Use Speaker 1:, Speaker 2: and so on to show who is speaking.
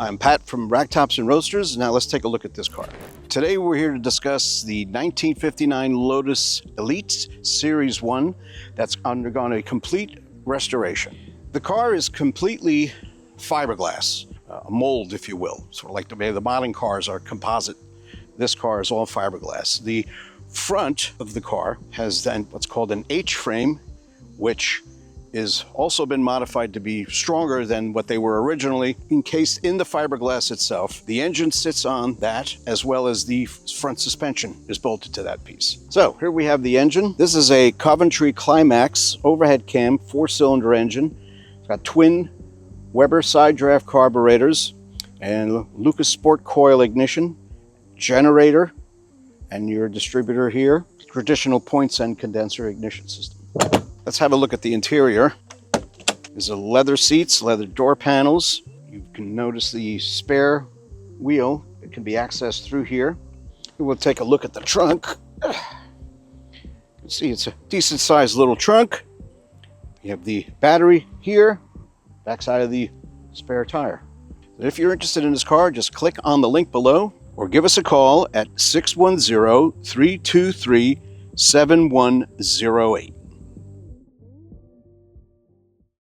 Speaker 1: I'm Pat from Racktops and Roasters. Now let's take a look at this car. Today we're here to discuss the 1959 Lotus Elite Series One that's undergone a complete restoration. The car is completely fiberglass, a mold if you will, sort of like the way the modern cars are composite. This car is all fiberglass. The front of the car has then what's called an H-frame, which is also been modified to be stronger than what they were originally, encased in the fiberglass itself. The engine sits on that, as well as the front suspension is bolted to that piece. So here we have the engine. This is a Coventry Climax overhead cam 4-cylinder engine. It's got twin Weber side draft carburetors and Lucas Sport coil ignition, generator, and your distributor here, traditional points and condenser ignition system. Let's have a look at the interior. There's leather seats, leather door panels. You can notice the spare wheel. It can be accessed through here. We'll take a look at the trunk. You can see it's a decent sized little trunk. You have the battery here, backside of the spare tire. If you're interested in this car, just click on the link below or give us a call at 610-323-7108.